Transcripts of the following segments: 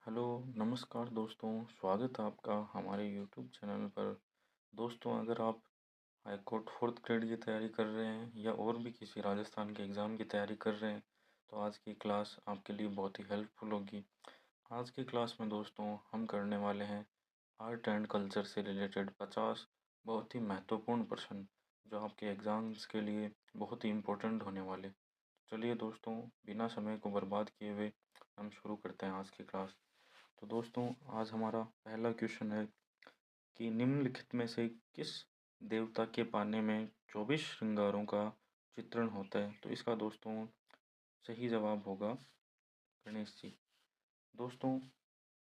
Hello, नमस्कार दोस्तों, स्वागत है आपका हमारे यूट्यूब चैनल पर। दोस्तों, अगर आप हाई कोर्ट 4th ग्रेड की तैयारी कर रहे हैं या और भी किसी राजस्थान के एग्ज़ाम की तैयारी कर रहे हैं, तो आज की क्लास आपके लिए बहुत ही हेल्पफुल होगी। आज की क्लास में दोस्तों हम करने वाले हैं आर्ट एंड कल्चर से रिलेटेड 50 बहुत ही महत्वपूर्ण प्रश्न, जो आपके एग्ज़ाम्स के लिए बहुत ही इम्पोर्टेंट होने वाले। चलिए दोस्तों, बिना समय को बर्बाद किए हुए हम शुरू करते हैं आज की क्लास। तो दोस्तों, आज हमारा पहला क्वेश्चन है कि निम्नलिखित में से किस देवता के पाने में 24 श्रृंगारों का चित्रण होता है? तो इसका दोस्तों सही जवाब होगा गणेश जी। दोस्तों,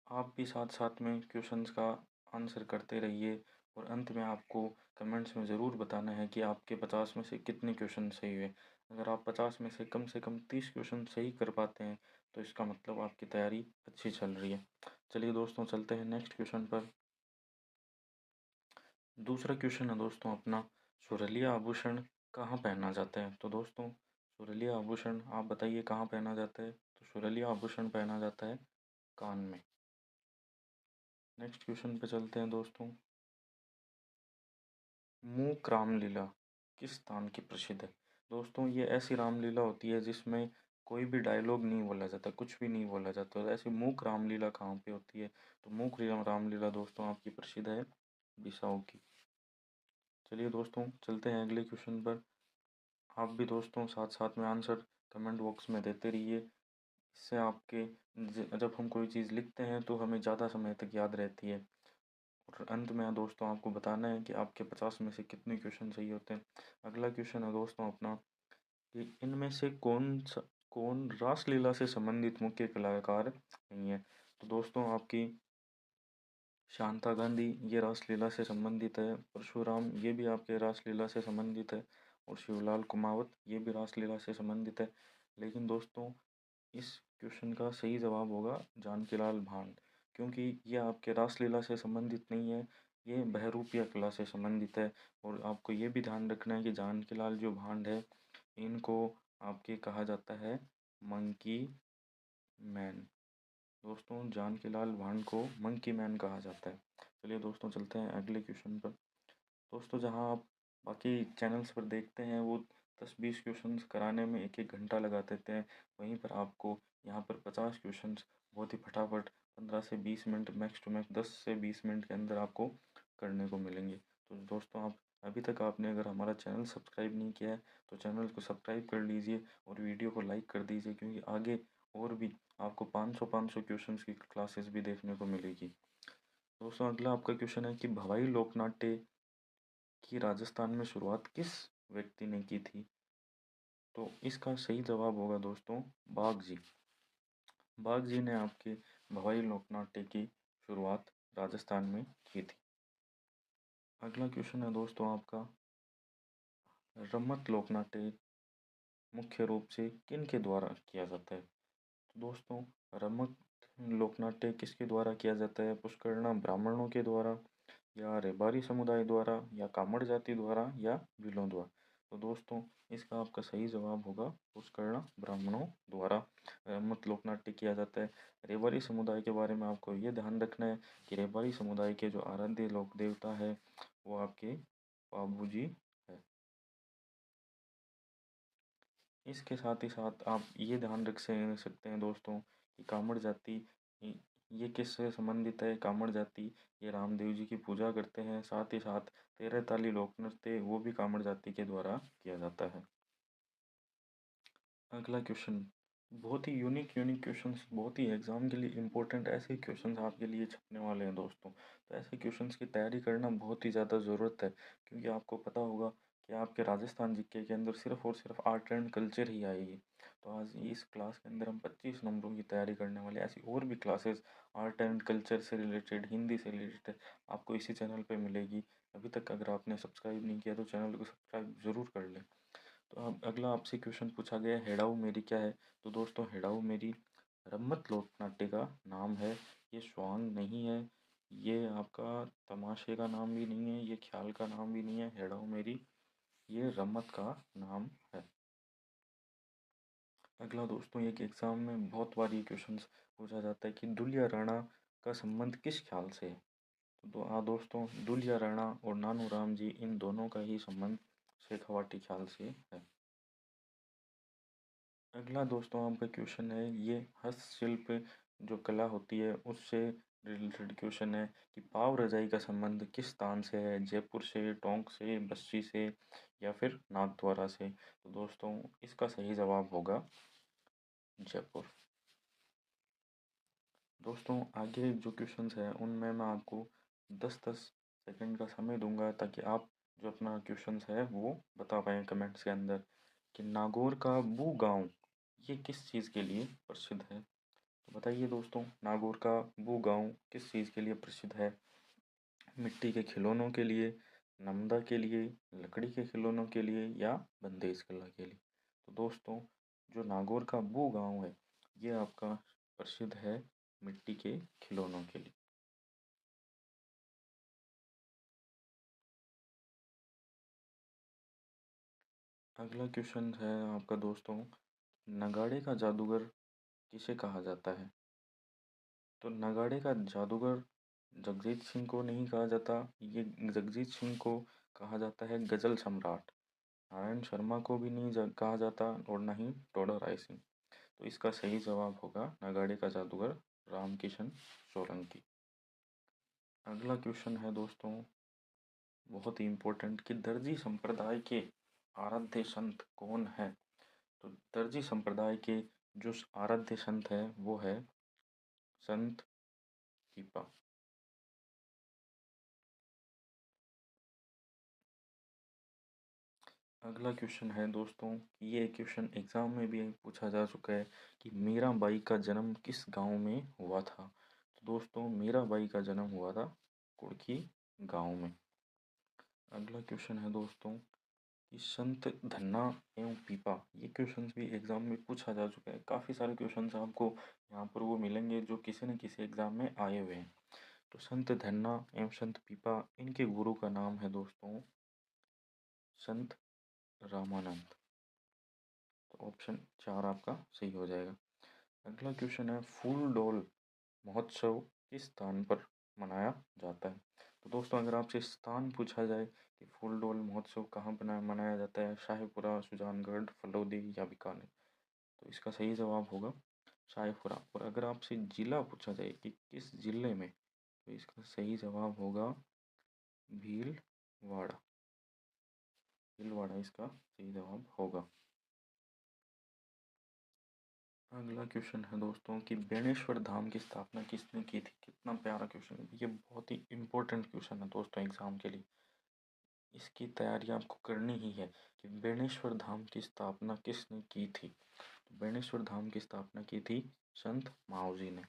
आप भी साथ साथ में क्वेश्चंस का आंसर करते रहिए और अंत में आपको कमेंट्स में ज़रूर बताना है कि आपके 50 में से कितने क्वेश्चन सही हुए। अगर आप 50 में से कम 30 क्वेश्चन सही कर पाते हैं, तो इसका मतलब आपकी तैयारी अच्छी चल रही है। चलिए दोस्तों, चलते हैं नेक्स्ट क्वेश्चन पर। दूसरा क्वेश्चन है दोस्तों अपना, सुरीली आभूषण कहाँ पहना जाता है? तो दोस्तों, सुरीली आभूषण आप बताइए कहाँ पहना जाता है? तो सुरीली आभूषण पहना जाता है कान में। नेक्स्ट क्वेश्चन पे चलते हैं दोस्तों। मूक रामलीला किस स्थान की प्रसिद्ध है? दोस्तों, ये ऐसी रामलीला होती है जिसमें कोई भी डायलॉग नहीं बोला जाता, कुछ भी नहीं बोला जाता। तो ऐसी मूक रामलीला कहाँ पे होती है? तो मूक रामलीला दोस्तों आपकी प्रसिद्ध है बिसाऊ की। चलिए दोस्तों, चलते हैं अगले क्वेश्चन पर। आप भी दोस्तों साथ साथ में आंसर कमेंट बॉक्स में देते रहिए। इससे आपके जब हम कोई चीज़ लिखते हैं तो हमें ज़्यादा समय तक याद रहती है। और अंत में दोस्तों आपको बताना है कि आपके 50 में से कितने क्वेश्चन सही होते हैं। अगला क्वेश्चन है दोस्तों अपना कि इनमें से कौन रासलीला से संबंधित मुख्य कलाकार नहीं है? तो दोस्तों आपकी शांता गांधी ये रासलीला से संबंधित है, परशुराम ये भी आपके रासलीला से संबंधित है और शिवलाल कुमावत ये भी रासलीला से संबंधित है। लेकिन दोस्तों, इस क्वेश्चन का सही जवाब होगा जानकीलाल भांड, क्योंकि ये आपके रासलीला से संबंधित नहीं है, ये बहरूपिया कला से संबंधित है। और आपको ये भी ध्यान रखना है कि जानकीलाल जो भांड है, इनको आपके कहा जाता है मंकी मैन। दोस्तों, जानकीलाल भांड को मंकी मैन कहा जाता है। चलिए दोस्तों, चलते हैं अगले क्वेश्चन पर। दोस्तों, जहां आप बाकी चैनल्स पर देखते हैं वो 10-20 क्वेश्चंस कराने में 1-1 घंटा लगा देते हैं, वहीं पर आपको यहाँ पर 50 क्वेश्चंस बहुत ही फटाफट 15 से 20 मिनट, मैक्स टू मैक्स 10 से 20 मिनट के अंदर आपको करने को मिलेंगे। तो दोस्तों, आप अभी तक आपने अगर हमारा चैनल सब्सक्राइब नहीं किया है तो चैनल को सब्सक्राइब कर लीजिए और वीडियो को लाइक कर दीजिए, क्योंकि आगे और भी आपको 500 क्वेश्चंस की क्लासेस भी देखने को मिलेगी। दोस्तों, अगला आपका क्वेश्चन है कि भवाई लोकनाट्य की राजस्थान में शुरुआत किस व्यक्ति ने की थी? तो इसका सही जवाब होगा दोस्तों बाघ जी। बाघ जी ने आपके भवाई लोकनाट्य की शुरुआत राजस्थान में की थी। अगला क्वेश्चन है दोस्तों आपका, रम्मत लोकनाट्य मुख्य रूप से किन के द्वारा किया जाता है? तो दोस्तों, रम्मत लोकनाट्य किसके द्वारा किया जाता है? पुष्करणा ब्राह्मणों के द्वारा, या रेबारी समुदाय द्वारा, या कामड़ जाति द्वारा, या भीलों द्वारा? तो दोस्तों, इसका आपका सही जवाब होगा पुष्करणा ब्राह्मणों द्वारा रम्मत लोकनाट्य किया जाता है। रेबारी समुदाय के बारे में आपको ये ध्यान रखना है कि रेबारी समुदाय के जो आराध्य लोक देवता है वो आपके बाबू जी है। इसके साथ ही साथ आप ये ध्यान रख से सकते हैं दोस्तों कि कामड़ जाति ये किससे संबंधित है? कामड़ जाति ये रामदेव जी की पूजा करते हैं। साथ ही साथ 13 ताली लोक नृत्य वो भी कामड़ जाति के द्वारा किया जाता है। अगला क्वेश्चन बहुत ही यूनिक यूनिक क्वेश्चंस, बहुत ही एग्जाम के लिए इंपॉर्टेंट ऐसे क्वेश्चंस आपके लिए छपने वाले हैं दोस्तों। तो ऐसे क्वेश्चंस की तैयारी करना बहुत ही ज़्यादा ज़रूरत है, क्योंकि आपको पता होगा कि आपके राजस्थान जीके के अंदर सिर्फ और सिर्फ आर्ट एंड कल्चर ही आएगी। तो आज इस क्लास के अंदर हम 25 नंबरों की तैयारी करने वाले हैं। ऐसी और भी क्लासेस आर्ट एंड कल्चर से रिलेटेड, हिंदी से रिलेटेड आपको इसी चैनल पर मिलेगी। अभी तक अगर आपने सब्सक्राइब नहीं किया तो चैनल को सब्सक्राइब ज़रूर कर लें। तो अब अगला आपसे क्वेश्चन पूछा गया है, हेड़ाऊ मेरी क्या है? तो दोस्तों, हेड़ाऊ मेरी रम्मत लोकनाट्य का नाम है। ये स्वांग नहीं है, ये आपका तमाशे का नाम भी नहीं है, ये ख्याल का नाम भी नहीं है। हेड़ाऊ मेरी ये रम्मत का नाम है। अगला दोस्तों एक एग्ज़ाम में बहुत बार ये क्वेश्चंस पूछा जाता है कि दुलिया राणा का संबंध किस ख्याल से है। तो हाँ दोस्तों, दुलिया राणा और नानू राम जी इन दोनों का ही संबंध शेखावाटी ख्याल से है। अगला दोस्तों आपका क्वेश्चन है, ये हस्तशिल्प जो कला होती है उससे रिलेटेड क्वेश्चन है कि पाव रजाई का संबंध किस स्थान से है, जयपुर से, टोंक से, बस्सी से या फिर नाथद्वारा से। तो दोस्तों इसका सही जवाब होगा जयपुर। दोस्तों आगे जो क्वेश्चंस हैं उनमें मैं आपको 10-10 सेकंड का समय दूंगा ताकि आप जो अपना क्वेश्चंस है वो बता पाएँ कमेंट्स के अंदर कि नागौर का बू गाँव ये किस चीज़ के लिए प्रसिद्ध है। तो बताइए दोस्तों, नागौर का बू गाँव किस चीज़ के लिए प्रसिद्ध है। मिट्टी के खिलौनों के लिए, नमदा के लिए, लकड़ी के खिलौनों के लिए या बंदेज कला के लिए। तो दोस्तों जो नागौर का बू गाँव है ये आपका प्रसिद्ध है मिट्टी के खिलौनों के लिए। अगला क्वेश्चन है आपका दोस्तों, नगाड़े का जादूगर किसे कहा जाता है। तो नगाड़े का जादूगर जगजीत सिंह को नहीं कहा जाता, ये जगजीत सिंह को कहा जाता है गजल सम्राट। नारायण शर्मा को भी नहीं कहा जाता और ना ही टोडा राय सिंह। तो इसका सही जवाब होगा नगाड़े का जादूगर रामकिशन सोलंकी। अगला क्वेश्चन है दोस्तों बहुत ही इम्पोर्टेंट कि दर्जी संप्रदाय के आराध्य संत कौन है। तो दर्जी संप्रदाय के जो आराध्य संत है वो है संत पीपा। अगला क्वेश्चन है दोस्तों, ये क्वेश्चन एग्जाम में भी पूछा जा चुका है कि मीराबाई का जन्म किस गांव में हुआ था। तो दोस्तों मीराबाई का जन्म हुआ था कुड़की गांव में। अगला क्वेश्चन है दोस्तों कि संत धन्ना एवं पीपा, ये क्वेश्चंस भी एग्जाम में पूछा जा चुका है। काफ़ी सारे क्वेश्चंस आपको यहाँ पर वो मिलेंगे जो किसी न किसी एग्जाम में आए हुए हैं। तो संत धन्ना एवं संत पीपा इनके गुरु का नाम है दोस्तों संत रामानंद। तो ऑप्शन 4 आपका सही हो जाएगा। अगला क्वेश्चन है फूल डोल महोत्सव किस स्थान पर मनाया जाता है। तो दोस्तों अगर आपसे स्थान पूछा जाए कि फूल डोल महोत्सव कहाँ पर मनाया जाता है, शाहपुरा, सुजानगढ़, फलौदी या बीकानेर। तो इसका सही जवाब होगा शाहपुरा। और अगर आपसे जिला पूछा जाए कि किस जिले में, तो इसका सही जवाब होगा भीलवाड़ा। भीलवाड़ा इसका सही जवाब होगा। अगला क्वेश्चन है दोस्तों कि बेणेश्वर धाम की स्थापना किसने की थी। कितना प्यारा क्वेश्चन है, ये बहुत ही इम्पोर्टेंट क्वेश्चन है दोस्तों एग्जाम के लिए। इसकी तैयारी आपको करनी ही है कि बेणेश्वर धाम की स्थापना किसने की थी। तो बेणेश्वर धाम की स्थापना की थी संत मावजी ने।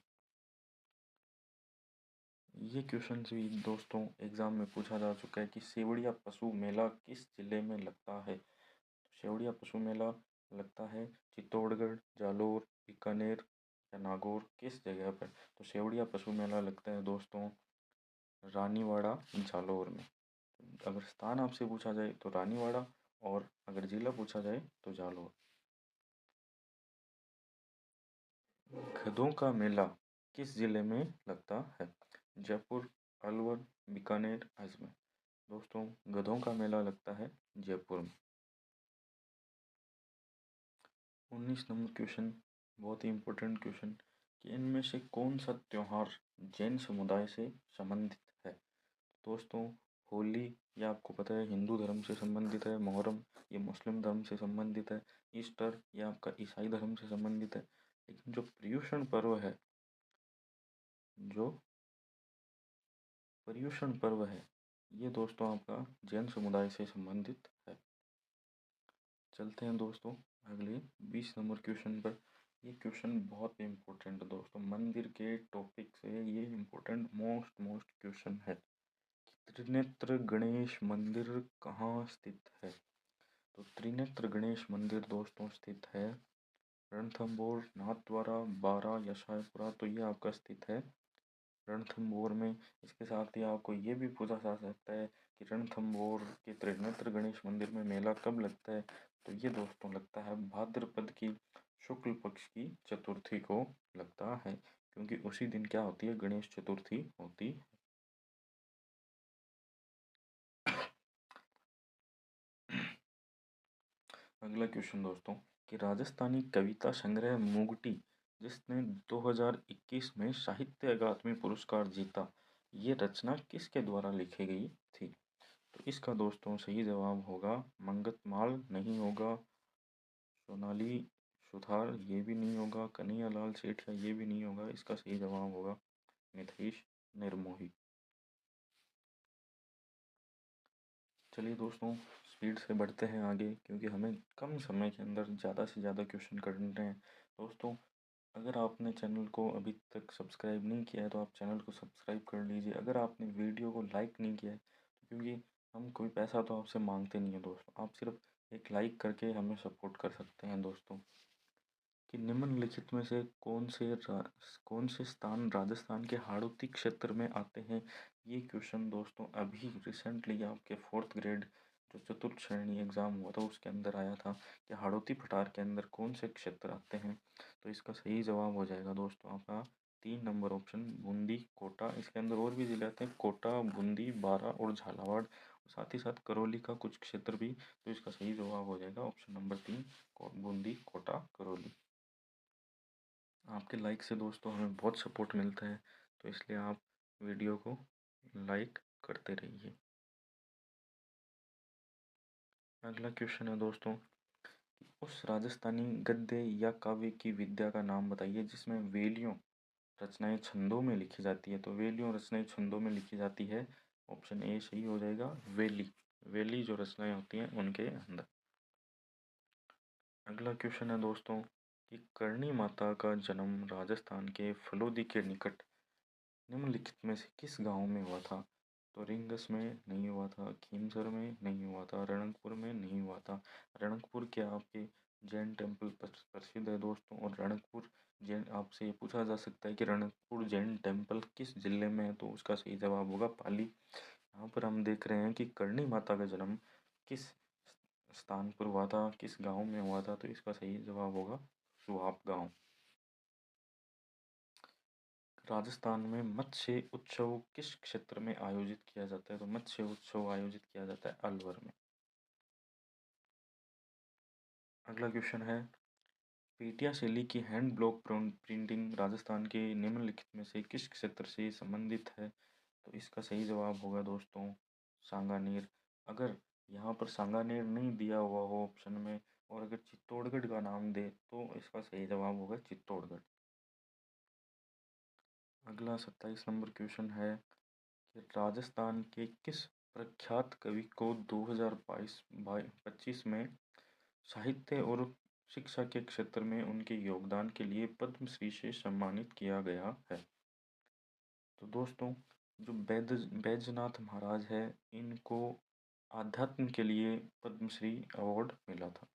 ये क्वेश्चन भी दोस्तों एग्जाम में पूछा जा चुका है कि सेवड़िया पशु मेला किस जिले में लगता है। सेवड़िया पशु मेला लगता है चित्तौड़गढ़, जालोर, बीकानेर या नागौर, किस जगह पर। तो सेवड़िया पशु मेला लगता है दोस्तों रानीवाड़ा, जालोर में। अगर स्थान आपसे पूछा जाए तो रानीवाड़ा और अगर जिला पूछा जाए तो जालोर। गधों का मेला किस जिले में लगता है। जयपुर, अलवर, बीकानेर, अजमेर। दोस्तों गधों का मेला लगता है जयपुर में। 19 नंबर क्वेश्चन बहुत ही इम्पोर्टेंट क्वेश्चन कि इनमें से कौन सा त्योहार जैन समुदाय से संबंधित है। दोस्तों होली ये आपको पता है हिंदू धर्म से संबंधित है, मोहर्रम ये मुस्लिम धर्म से संबंधित है, ईस्टर ये आपका ईसाई धर्म से संबंधित है। लेकिन जो पर्युषण पर्व है, जो पर्युषण पर्व है ये दोस्तों आपका जैन समुदाय से संबंधित है। चलते हैं दोस्तों अगले 20 नंबर क्वेश्चन पर। ये क्वेश्चन बहुत इम्पोर्टेंट है दोस्तों, मंदिर के टॉपिक से ये इम्पोर्टेंट मोस्ट क्वेश्चन है। त्रिनेत्र गणेश मंदिर कहाँ स्थित है। तो त्रिनेत्र गणेश मंदिर दोस्तों स्थित है रणथंभौर, नाथद्वारा, बारा या शाहपुरा। तो ये आपका स्थित है रणथंभौर में। इसके साथ ही आपको ये भी पूछा जा सकता है कि रणथंभौर के त्रिनेत्र गणेश मंदिर में मेला कब लगता है। तो ये दोस्तों लगता है भाद्रपद की शुक्ल पक्ष की चतुर्थी को लगता है, क्योंकि उसी दिन क्या होती है, गणेश चतुर्थी होती है। अगला क्वेश्चन दोस्तों कि राजस्थानी कविता संग्रह मुंगटी जिसने 2021 में साहित्य अकादमी पुरस्कार जीता, ये रचना किसके द्वारा लिखी गई थी? तो इसका दोस्तों सही जवाब होगा मंगतमाल, नहीं होगा सोनाली सुथार, ये भी नहीं होगा कन्हैयालाल सेठिया, ये भी नहीं होगा। इसका सही जवाब होगा मिथिलेश निर्मोही। चलिए दोस्तों स्पीड से बढ़ते हैं आगे, क्योंकि हमें कम समय के अंदर ज़्यादा से ज़्यादा क्वेश्चन करने हैं। दोस्तों अगर आपने चैनल को अभी तक सब्सक्राइब नहीं किया है तो आप चैनल को सब्सक्राइब कर लीजिए। अगर आपने वीडियो को लाइक नहीं किया है तो क्योंकि हम कोई पैसा तो आपसे मांगते नहीं है दोस्तों, आप सिर्फ एक लाइक करके हमें सपोर्ट कर सकते हैं दोस्तों। कि निम्नलिखित में से कौन से स्थान राजस्थान के हाड़ौती क्षेत्र में आते हैं? ये क्वेश्चन दोस्तों अभी रिसेंटली आपके 4th ग्रेड जो चतुर्थ श्रेणी एग्ज़ाम हुआ था उसके अंदर आया था कि हाड़ौती पठार के अंदर कौन से क्षेत्र आते हैं। तो इसका सही जवाब हो जाएगा दोस्तों आपका 3 नंबर ऑप्शन बूंदी कोटा। इसके अंदर और भी जिले आते हैं, कोटा, बूंदी, बारा और झालावाड़, साथ ही साथ करौली का कुछ क्षेत्र भी। तो इसका सही जवाब हो जाएगा ऑप्शन नंबर 3 बूंदी, कोटा, करौली। आपके लाइक से दोस्तों हमें बहुत सपोर्ट मिलता है, तो इसलिए आप वीडियो को लाइक करते रहिए। अगला क्वेश्चन है दोस्तों उस राजस्थानी गद्य या काव्य की विद्या का नाम बताइए जिसमें वेलियों रचनाएं छंदों में लिखी जाती है। तो वेलियों रचनाएं छंदों में लिखी जाती है, ऑप्शन ए सही हो जाएगा। वेली वेली जो रचनाएं होती हैं उनके अंदर। अगला क्वेश्चन है दोस्तों कि करणी माता का जन्म राजस्थान के फलोदी के निकट निम्नलिखित में से किस गांव में हुआ था? तो रिंगस में नहीं हुआ था, खीमसर में नहीं हुआ था, रणकपुर में नहीं हुआ था। रणकपुर के आपके जैन टेम्पल प्रसिद्ध है दोस्तों, और रणकपुर जैन आपसे ये पूछा जा सकता है कि रणकपुर जैन टेम्पल किस जिले में है? तो उसका सही जवाब होगा पाली। यहाँ पर हम देख रहे हैं कि करणी माता का जन्म किस स्थान पर हुआ था, किस गांव में हुआ था। तो इसका सही जवाब होगा सुहाप गांव। राजस्थान में मत्स्य उत्सव किस क्षेत्र में आयोजित किया जाता है? तो मत्स्य उत्सव आयोजित किया जाता है अलवर में। अगला क्वेश्चन है पेटिया शैली की हैंड ब्लॉक प्रिंटिंग राजस्थान के निम्नलिखित में से किस क्षेत्र से संबंधित है? तो इसका सही जवाब होगा दोस्तों सांगानेर। अगर यहाँ पर सांगानेर नहीं दिया हुआ हो ऑप्शन में और अगर चित्तौड़गढ़ का नाम दे तो इसका सही जवाब होगा चित्तौड़गढ़। अगला 27 नंबर क्वेश्चन है कि राजस्थान के किस प्रख्यात कवि को 2022-25 में साहित्य और शिक्षा के क्षेत्र में उनके योगदान के लिए पद्मश्री से सम्मानित किया गया है? तो दोस्तों जो बैजनाथ महाराज है इनको आध्यात्म के लिए पद्मश्री अवार्ड मिला था,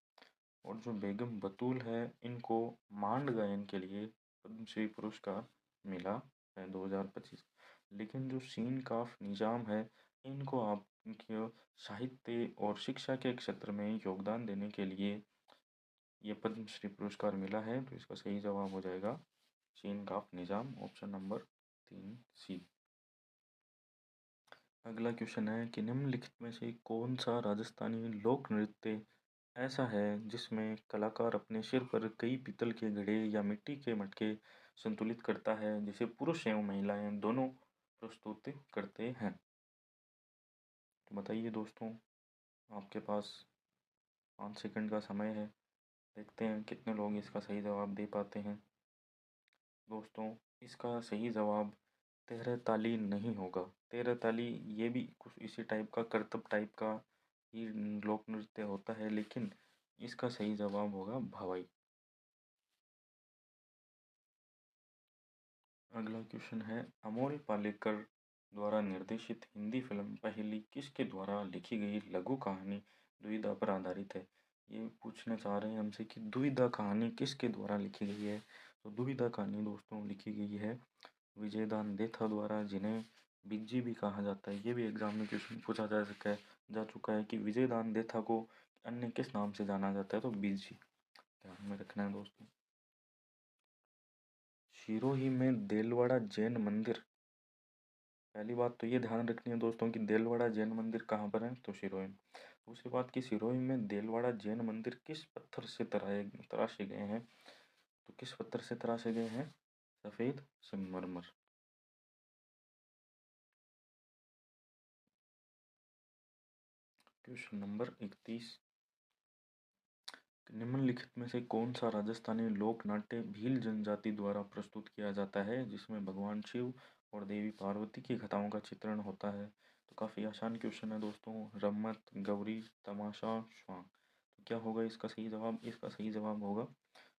और जो बेगम बतूल है इनको मांड गायन के लिए पद्मश्री पुरस्कार मिला है 2025। लेकिन जो सीन काफ निजाम है इनको आप इनके साहित्य और शिक्षा के क्षेत्र में योगदान देने के लिए ये पद्मश्री पुरस्कार मिला है। तो इसका सही जवाब हो जाएगा सीन काफ निजाम, ऑप्शन नंबर 3 सी। अगला क्वेश्चन है कि निम्नलिखित में से कौन सा राजस्थानी लोक नृत्य ऐसा है जिसमें कलाकार अपने सिर पर कई पीतल के घड़े या मिट्टी के मटके संतुलित करता है, जिसे पुरुष एवं महिलाएं दोनों प्रस्तुत करते हैं? तो बताइए दोस्तों आपके पास 5 सेकंड का समय है, देखते हैं कितने लोग इसका सही जवाब दे पाते हैं। दोस्तों इसका सही जवाब 13 ताली नहीं होगा। 13 ताली ये भी कुछ इसी टाइप का करतब टाइप का ही लोक नृत्य होता है, लेकिन इसका सही जवाब होगा भवाई। अगला क्वेश्चन है अमोल पालेकर द्वारा निर्देशित हिंदी फिल्म पहेली किसके द्वारा लिखी गई लघु कहानी दुविधा पर आधारित है? ये पूछना चाह रहे हैं हमसे कि दुविधा कहानी किसके द्वारा लिखी गई है। तो दुविधा कहानी दोस्तों लिखी गई है विजयदान देथा द्वारा, जिन्हें बिज्जी भी कहा जाता है। ये भी एग्जाम में क्वेश्चन पूछा जा चुका है कि विजयदान देथा को अन्य किस नाम से जाना जाता है? तो बिज्जी ध्यान में रखना है दोस्तों। सिरोही में देलवाड़ा जैन मंदिर। पहली बात तो ये ध्यान रखनी है दोस्तों कि देलवाड़ा जैन मंदिर कहाँ पर है, तो सिरोही में। दूसरी बात कि सिरोही में देलवाड़ा जैन मंदिर किस पत्थर से तराशे गए हैं, तो किस पत्थर से तराशे गए हैं, सफेद संगमरमर। क्वेश्चन नंबर 31, निम्नलिखित में से कौन सा राजस्थानी लोक नाट्य भील जनजाति द्वारा प्रस्तुत किया जाता है जिसमें भगवान शिव और देवी पार्वती की कथाओं का चित्रण होता है। तो काफ़ी आसान क्वेश्चन है दोस्तों, रम्मत, गौरी, तमाशा, स्वांग। तो क्या होगा इसका सही जवाब, इसका सही जवाब होगा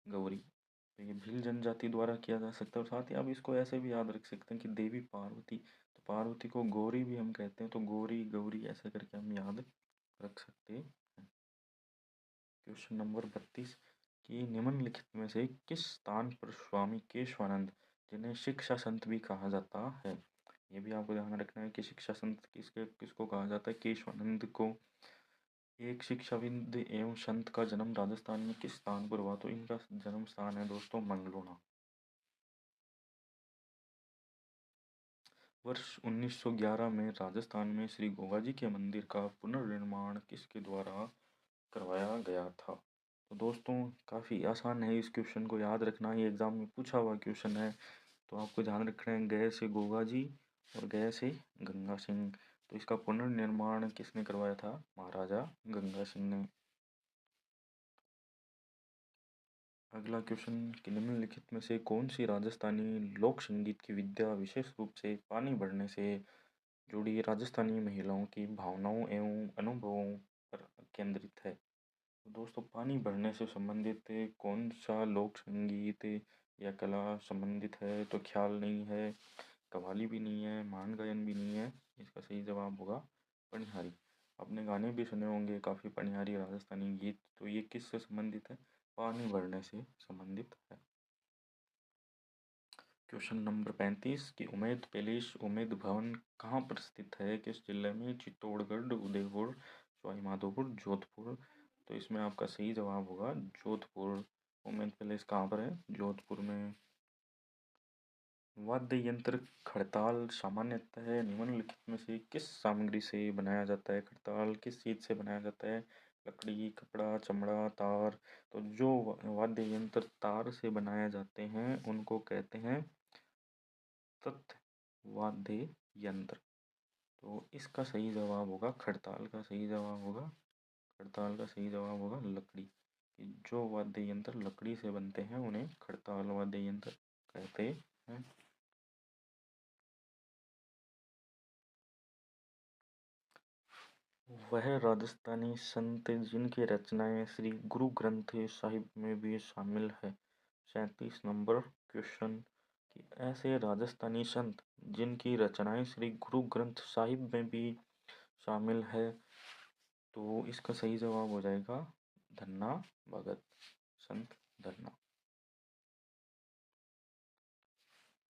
गौरी। तो ये भील जनजाति द्वारा किया जा सकता है। और साथ ही आप इसको ऐसे भी याद रख सकते हैं कि देवी पार्वती, तो पार्वती को गौरी भी हम कहते हैं, तो गौरी गौरी ऐसे करके हम याद रख सकते हैं। क्वेश्चन नंबर 32, कि निम्नलिखित में से किस स्थान पर स्वामी केशवानंद, जिन्हें शिक्षा संत भी कहा जाता है, ये भी आपको ध्यान रखना है कि शिक्षा संत किसको कहा जाता है, केशवानंद को। एक शिक्षाविद एवं संत का जन्म राजस्थान में किस स्थान पर हुआ, तो इनका जन्म स्थान है दोस्तों मंगलोना। वर्ष 1911 में राजस्थान में श्री गोगाजी के मंदिर का पुनर्निर्माण किसके द्वारा करवाया गया था। तो दोस्तों काफ़ी आसान है, इस क्वेश्चन को याद रखना, ये एग्जाम में पूछा हुआ क्वेश्चन है। तो आपको ध्यान रखना है, गए से गोगाजी और गए से गंगा सिंह। तो इसका पुनर्निर्माण किसने करवाया था, महाराजा गंगा सिंह ने। अगला क्वेश्चन, कि निम्नलिखित में से कौन सी राजस्थानी लोक संगीत की विद्या विशेष रूप से पानी भरने से जुड़ी राजस्थानी महिलाओं की भावनाओं एवं अनुभवों पर केंद्रित है। तो दोस्तों पानी भरने से संबंधित कौन सा लोक संगीत या कला संबंधित है, तो ख्याल नहीं है, कव्वाली भी नहीं है, मान गायन भी नहीं है, इसका सही जवाब होगा पनिहारी। आपने गाने भी सुने होंगे काफ़ी पनिहारी राजस्थानी गीत। तो ये किससे संबंधित है, पानी भरने से संबंधित है। क्वेश्चन नंबर 35, कि उमेद पैलेस उमेद भवन कहाँ पर स्थित है, किस जिले में, चित्तौड़गढ़, उदयपुर, सवाईमाधोपुर, जोधपुर। तो इसमें आपका सही जवाब होगा जोधपुर। उमेद पैलेस कहाँ पर है, जोधपुर में। वाद्य यंत्र खड़ताल सामान्यतः निम्नलिखित में से किस सामग्री से बनाया जाता है, खड़ताल किस चीज़ से बनाया जाता है, लकड़ी, कपड़ा, चमड़ा, तार। तो जो वाद्य यंत्र तार से बनाए जाते हैं उनको कहते हैं तत् वाद्य यंत्र। तो इसका सही जवाब होगा खड़ताल का सही जवाब होगा, खड़ताल का सही जवाब होगा लकड़ी। कि जो वाद्य यंत्र लकड़ी से बनते हैं उन्हें खड़ताल वाद्य यंत्र कहते हैं। वह राजस्थानी संत जिनकी रचनाएं श्री गुरु ग्रंथ साहिब में भी शामिल है। 37 नंबर क्वेश्चन, कि ऐसे राजस्थानी संत जिनकी रचनाएं श्री गुरु ग्रंथ साहिब में भी शामिल है, तो इसका सही जवाब हो जाएगा धन्ना भगत, संत धन्ना।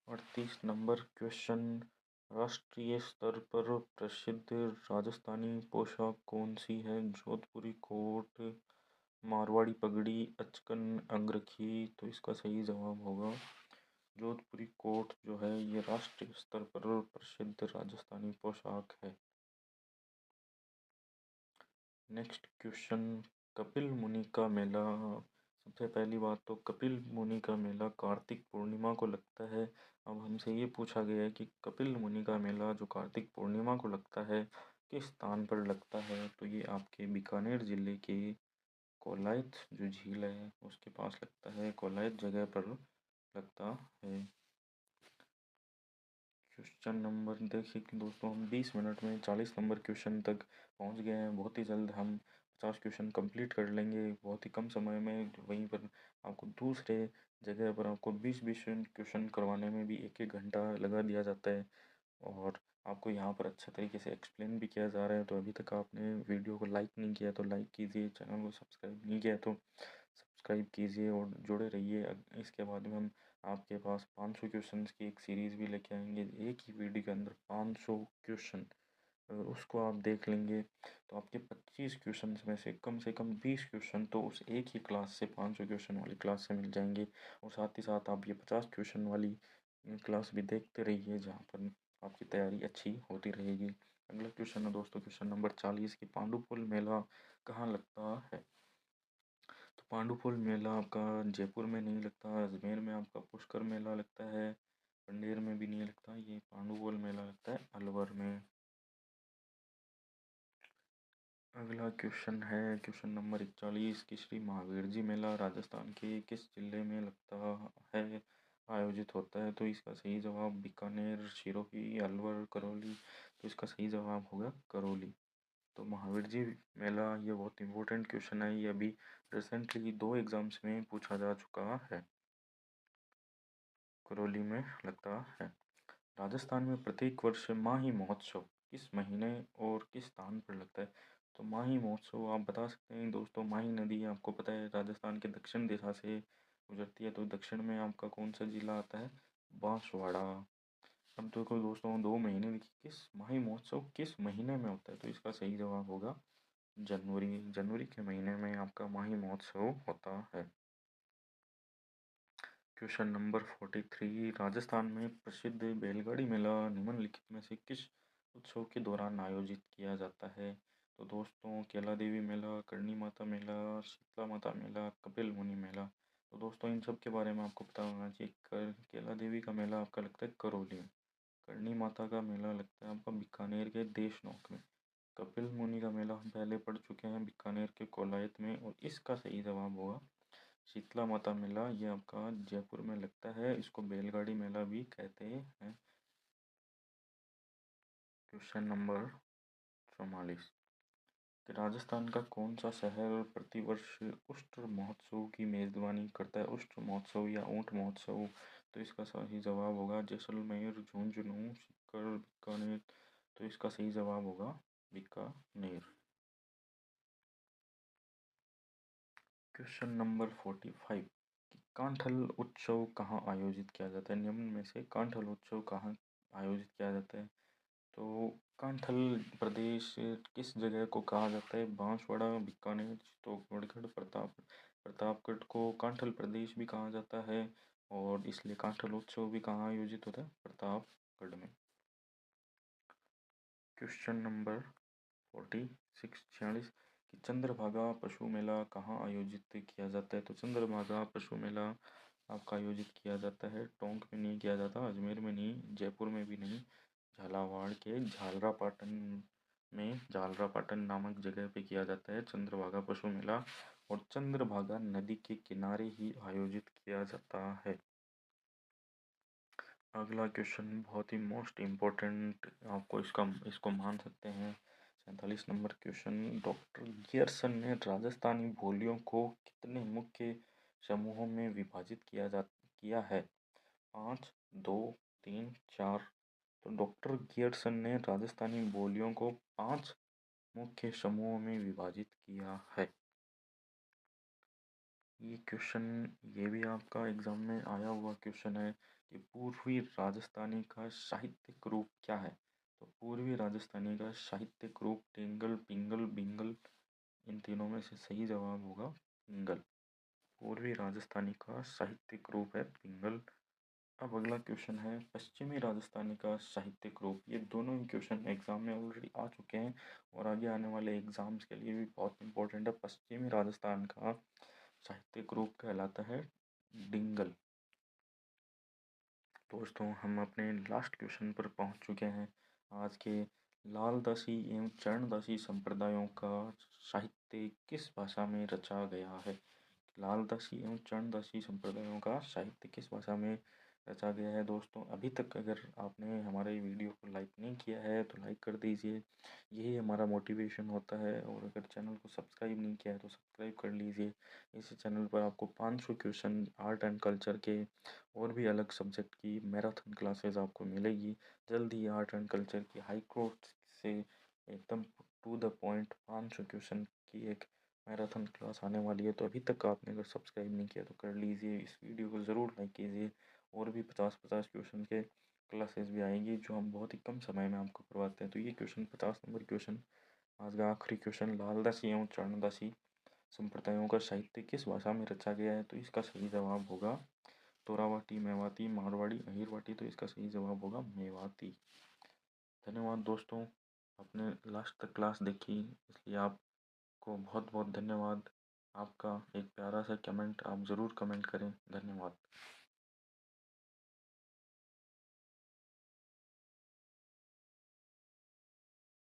38 नंबर क्वेश्चन, राष्ट्रीय स्तर पर प्रसिद्ध राजस्थानी पोशाक कौन सी है, जोधपुरी कोट, मारवाड़ी पगड़ी, अचकन अंगरखी। तो इसका सही जवाब होगा जोधपुरी कोट जो है ये राष्ट्रीय स्तर पर प्रसिद्ध राजस्थानी पोशाक है। नेक्स्ट क्वेश्चन, कपिल मुनि का मेला। सबसे पहली बात तो कपिल मुनि का मेला कार्तिक पूर्णिमा को लगता है। अब हमसे ये पूछा गया है कि कपिल मुनि का मेला जो कार्तिक पूर्णिमा को लगता है किस स्थान पर लगता है, तो ये आपके बीकानेर ज़िले के कोलायत जो झील है उसके पास लगता है, कोलायत जगह पर लगता है। क्वेश्चन नंबर देखिए कि दोस्तों हम 20 मिनट में 40 नंबर क्वेश्चन तक पहुंच गए हैं। बहुत ही जल्द हम 50 क्वेश्चन कंप्लीट कर लेंगे बहुत ही कम समय में। वहीं पर आपको दूसरे जगह पर आपको 20-20 क्वेश्चन करवाने में भी एक एक घंटा लगा दिया जाता है, और आपको यहाँ पर अच्छे तरीके से एक्सप्लेन भी किया जा रहा है। तो अभी तक आपने वीडियो को लाइक नहीं किया तो लाइक कीजिए, चैनल को सब्सक्राइब नहीं किया तो सब्सक्राइब कीजिए और जुड़े रहिए। इसके बाद में हम आपके पास 500 क्वेश्चंस की एक सीरीज़ भी लेके आएंगे, एक ही वीडियो के अंदर 500 क्वेश्चन। अगर उसको आप देख लेंगे तो आपके 25 क्वेश्चन में से कम 20 क्वेश्चन तो उस एक ही क्लास से 500 क्वेश्चन वाली क्लास से मिल जाएंगे। और साथ ही साथ आप ये 50 क्वेश्चन वाली क्लास भी देखते रहिए, जहाँ पर आपकी तैयारी अच्छी होती रहेगी। अगला क्वेश्चन है दोस्तों, क्वेश्चन नंबर 40 की पांडुपुल मेला कहाँ लगता है? तो पांडुपुल मेला आपका जयपुर में नहीं लगता, अजमेर में आपका पुष्कर मेला लगता है, पंडेर में भी नहीं लगता, ये पांडुपुल मेला लगता है अलवर में। अगला क्वेश्चन है क्वेश्चन नंबर 41 की श्री महावीर जी मेला राजस्थान के किस जिले में लगता है, आयोजित होता है? तो इसका सही जवाब बीकानेर, सिरोही, अलवर, करौली। तो इसका सही जवाब होगा करौली। तो महावीर जी मेला ये बहुत इंपॉर्टेंट क्वेश्चन है, ये अभी रिसेंटली 2 एग्जाम्स में पूछा जा चुका है। करौली में लगता है। राजस्थान में प्रत्येक वर्ष माही महोत्सव किस महीने और किस स्थान पर लगता है? तो माही महोत्सव आप बता सकते हैं दोस्तों, माही नदी आपको पता है राजस्थान के दक्षिण दिशा से गुजरती है, तो दक्षिण में आपका कौन सा जिला आता है? बांसवाड़ा। अब देखो दोस्तों, 2 महीने देखिए, किस माही महोत्सव किस महीने में होता है? तो इसका सही जवाब होगा जनवरी। जनवरी के महीने में आपका माही महोत्सव होता है। क्वेश्चन नंबर 43, राजस्थान में प्रसिद्ध बैलगाड़ी मेला निम्नलिखित में से किस उत्सव के दौरान आयोजित किया जाता है? तो दोस्तों, केला देवी मेला, करणी माता मेला, शीतला माता मेला, कपिल मुनि मेला। तो दोस्तों, इन सब के बारे में आपको पता होना चाहिए। केला देवी का मेला आपका लगता है करौली में, करणी माता का मेला लगता है आपका बीकानेर के देशनोक में, कपिल मुनि का मेला हम पहले पढ़ चुके हैं बीकानेर के कोलायत में, और इसका सही जवाब होगा शीतला माता मेला, ये आपका जयपुर में लगता है, इसको बैलगाड़ी मेला भी कहते हैं। क्वेश्चन नंबर 44, कि राजस्थान का कौन सा शहर प्रतिवर्ष उष्ट्र महोत्सव की मेजबानी करता है? उष्ट्र महोत्सव या ऊंट महोत्सव। तो इसका सही जवाब होगा जैसलमेर, झुंझुनू, सीकर, बीकानेर। तो इसका सही जवाब होगा बीकानेर। क्वेश्चन नंबर 45, कि कांठल उत्सव कहाँ आयोजित किया जाता है? निम्न में से कांठल उत्सव कहाँ आयोजित किया जाता है? तो कांठल प्रदेश किस जगह को कहा जाता है? बांसवाड़ा, बीकानेर, चित्तौड़गढ़, प्रतापगढ़ को कांठल प्रदेश भी कहा जाता है, और इसलिए कांठल उत्सव भी कहाँ आयोजित होता है? प्रतापगढ़ में। क्वेश्चन नंबर 46 कि चंद्रभागा पशु मेला कहाँ आयोजित किया जाता है? तो चंद्रभागा पशु मेला आपका आयोजित किया जाता है टोंक में नहीं किया जाता, अजमेर में नहीं, जयपुर में भी नहीं, झालावाड़ के झालरापाटन में झालरापाटन नामक जगह पे किया जाता है चंद्रभागा पशु मेला, और चंद्रभागा नदी के किनारे ही आयोजित किया जाता है। अगला क्वेश्चन बहुत ही मोस्ट इम्पोर्टेंट, आपको इसको मान सकते हैं। 47 नंबर क्वेश्चन, डॉक्टर गियर्सन ने राजस्थानी बोलियों को कितने मुख्य समूहों में विभाजित किया है? 5, 2, 3, 4। तो डॉक्टर गियर्सन ने राजस्थानी बोलियों को 5 मुख्य समूहों में विभाजित किया है। ये भी आपका एग्जाम में आया हुआ क्वेश्चन है कि पूर्वी राजस्थानी का साहित्यिक रूप क्या है? तो पूर्वी राजस्थानी का साहित्यिक रूप टेंगल, पिंगल, बिंगल, इन तीनों में से सही जवाब होगा पिंगल। पूर्वी राजस्थानी का साहित्यिक रूप है पिंगल। अब अगला क्वेश्चन है पश्चिमी राजस्थानी का साहित्यिक रूप। ये दोनों ही क्वेश्चन एग्जाम में ऑलरेडी आ चुके हैं, और आगे आने वाले एग्जाम्स के लिए भी बहुत इंपॉर्टेंट है। पश्चिमी राजस्थान का साहित्यिक रूप कहलाता है डिंगल। दोस्तों, हम अपने लास्ट क्वेश्चन पर पहुंच चुके हैं। आज के लालदासी एवं चरणदासी संप्रदायों का साहित्य किस भाषा में रचा गया है? लालदासी एवं चरणदासी संप्रदायों का साहित्य किस भाषा में रचा गया है? दोस्तों, अभी तक अगर आपने हमारे वीडियो को लाइक नहीं किया है तो लाइक कर दीजिए, यही हमारा मोटिवेशन होता है। और अगर चैनल को सब्सक्राइब नहीं किया है तो सब्सक्राइब कर लीजिए। इस चैनल पर आपको 500 क्वेश्चन आर्ट एंड कल्चर के और भी अलग सब्जेक्ट की मैराथन क्लासेस आपको मिलेगी। जल्द ही आर्ट एंड कल्चर की हाई कोर्ट से एकदम टू द पॉइंट 500 क्वेश्चन की एक मैराथन क्लास आने वाली है। तो अभी तक आपने अगर सब्सक्राइब नहीं किया तो कर लीजिए, इस वीडियो को ज़रूर लाइक कीजिए। और भी 50-50 क्वेश्चन के क्लासेस भी आएंगी जो हम बहुत ही कम समय में आपको करवाते हैं। तो ये क्वेश्चन 50 नंबर क्वेश्चन आज का आखिरी क्वेश्चन, लालदासी एवं चारणदासी संप्रदायों का साहित्य किस भाषा में रचा गया है? तो इसका सही जवाब होगा तोरावाटी, मेवाती, मारवाड़ी, अहिरवाटी। तो इसका सही जवाब होगा मेवाती। धन्यवाद दोस्तों, आपने लास्ट तक क्लास देखी इसलिए आपको बहुत बहुत धन्यवाद। आपका एक प्यारा सा कमेंट आप ज़रूर कमेंट करें। धन्यवाद।